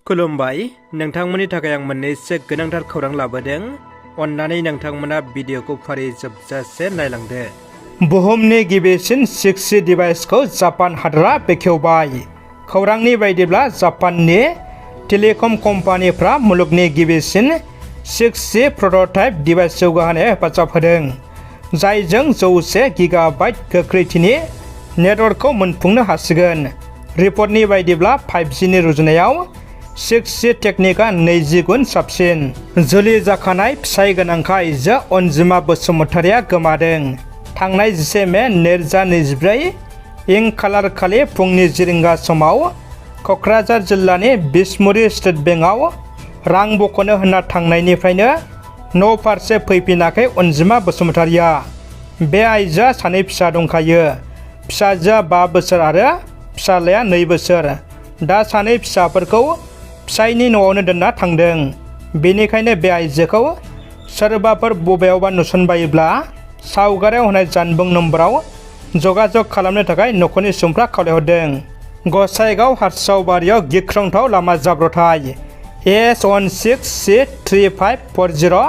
खुलुमबाय नोंथांमोननि थाखाय आं मोननैसो गोनांथार खौरां लाबोदों। अन्नानै नोंथांमोना भिडिअखौ फारि जोबजासे नायलांदो। बुहुमनि गिबिसिन 6G डिभाइसखौ जापान हादरा बेखेवबाय। खौरांनि बायदिब्ला जापाननि टेलिकम कम्पानिफ्रा मुलुगनि गिबिसिन 6G प्रोटोटाइप डिभाइस जौगाहोनायाव हेफाजाब होदों, जायजों 100 गिगाबाइट गोख्रैथिनि नेटवर्कखौ मोनफुंनो हासिगोन। रिपर्टनि बायदिब्ला 5Gनि रुजुनायाव 6G टेकनिकआ 20 गुन साबसिन। जुलि जाखानाय फिसाय गोनांखा आइजो अनजिमा बसुमतारिया गोमादों। थांनाय 11 मे 2024 इं खालारखालि फुंनि 10 रिंगा समाव क'क्राझार जिल्लानि बिसमुरि स्टेट बेंकआव रां बख'नो होनना थांनायनिफ्रायनो न'फारसे फैफिनाखै अनजिमा बसुमतारिया। बे आइजोआ 2 फिसा दंखायो। फिसाजोआ 5 बोसोर आरो फिसाज्लाया 2 बोसोर। दा 2 फिसाफोरखौ फिसायनि न'आवनो दोनना थांदों। बेनिखायनो बे आइजोखौ सोरबाफोर बबेयावबा नुसनबायोब्ला सावगारियाव होनाय जानबुं नम्बराव जगाजग खालामनो थाखाय न'खरनि सुबुंफ्रा खावलायहरदों। गसाइगाव हारसावबारियाव गिख्रंथाव लामा जाब्रथाय। S16C3540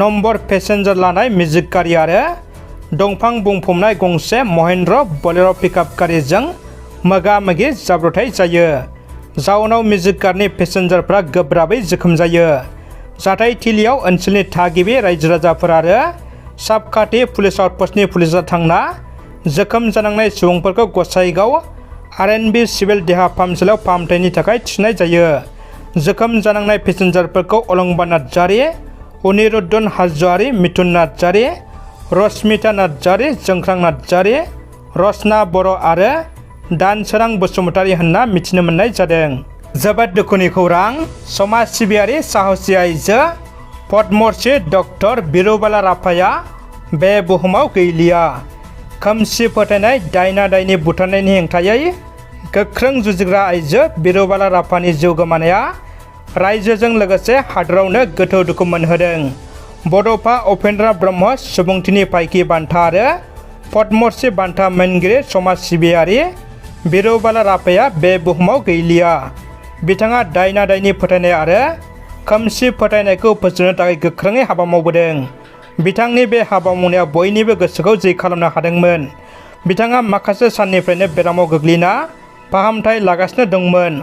नम्बर पेसेन्जार लानाय मेजिक गारि आरो दंफां बुंफबनाय गंसे महिन्द्र बलेर' पिकआप गारिजों मोगा-मोगि जाब्रथाय जायो। जाउनाव मेजिक गारिनि पेसेन्जारफ्रा गोब्राबै जोखोम जायो। जाथायथिलियाव ओनसोलनि थागिबि रायजो-राजाफोर आरो साबखाथि पुलिस आउटपस्टनि पुलिसआ थांना जोखोम जानांनाय सुबुंफोरखौ गसाइगाव R&B सिभिल देहा फाहामसालियाव फाहामथायनि थाखाय थिसननाय जायो। जोखोम जानांनाय पेसेन्जारफोरखौ अलंबार नार्जारि, अनिरुद्धन हाज'वारि, मिथुन नार्जारि, रश्मिता नार्जारि, जोंख्रां नार्जारि, रसना बर' आरो दानसोरां बसुमतारि होनना मिथिनो मोननाय जादों। जोबोद दुखुनि खौरां। समाज सिबियारि साहसि आइजो पद्मश्री डक्टर बिरुबाला राफाया बे बुहुमाव गैलिया। खोमसि फोथायनाय दायना-दायनि बुथारनायनि हेंथायै गोख्रों जुजिग्रा आइजो बिरुबाला राफानि जिउ गोमानाया रायजोजों लोगोसे हादरावनो गोथौ दुखु मोनहोदों। बड'फा उपेन्द्र ब्रह्म सुबुंथिनि फायखि बान्था आरो पद्मश्री बान्था मोनगिरि समाज सिबियारि बिरुबाला राफाया बे बुहुमाव गैलिया। बिथाङा दायना-दायनि फोथायनाय आरो खोमसि फोथायनायखौ फोजोबनो थाखाय गोख्रोङै हाबा मावबोदों। बिथांनि बे हाबा मावनाया बयनिबो गोसोखौ जै खालामनो हादोंमोन। बिथाङा माखासे साननिफ्रायनो बेरामाव गोग्लैना फाहामथाय लागासिनो दंमोन।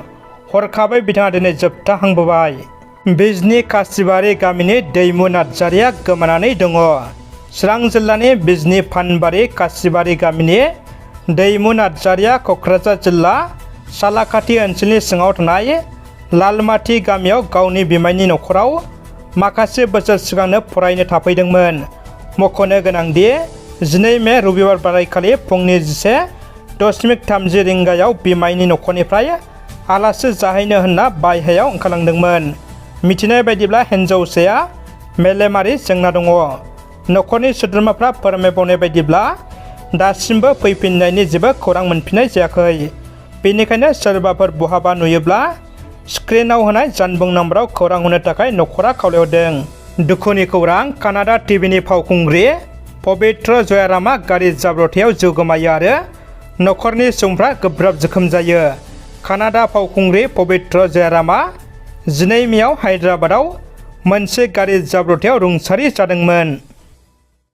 हरखाबै बिथाङा दिनै जोबथाहांबोबाय। बिजनी कासिबारि गामिनि दैमु नार्जारिया गोमानानै दङ। चिरां जिल्लानि बिजनी फानबारि कासिबारि गामिनि दैमु नार्जारिया क'क्राझार जिल्ला सालाकाथि ओनसोलनि सिङाव थानाय लालमाथि गामियाव गावनि बिमायनि न'खराव माखासे बोसोर सिगांनो फरायनो थाफैदोंमोन। मख'नो गोनांदि 12 मे रबिबार बारायखालि फुंनि 11:30 रिंगायाव बिमायनि न'खरनिफ्राय आलासि जाहैनो होनना बायह्रायाव ओंखारलांदोंमोन। मिथिनाय बायदिब्ला हिन्जावसाया मेलेमारि जेंना दङ। न'खरनि सोद्रोमाफ्रा फोरमायबावनाय बायदिब्ला दासिमबो फैफिननायनि जेबो खौरां मोनफिननाय जायाखै। बेनिखायनो सोरबाफोर बहाबा नुयोब्ला स्क्रिनाव होनाय जानबुं नम्बराव खौरां होनो थाखाय न'खरा खावलायहरदों। दुखुनि खौरां। कानाडा टिभिनि फावखुंग्रि पबित्र जयारामआ गारि जाब्रथायाव जिउ गोमायो आरो न'खरनि सुबुंफ्रा गोब्राब जोखोम जायो। कानाडा फावखुंग्रि पबित्र जयारामआ 12 मेआव हायद्राबादाव मोनसे गारि जाब्रथायाव रुंसारि जादोंमोन।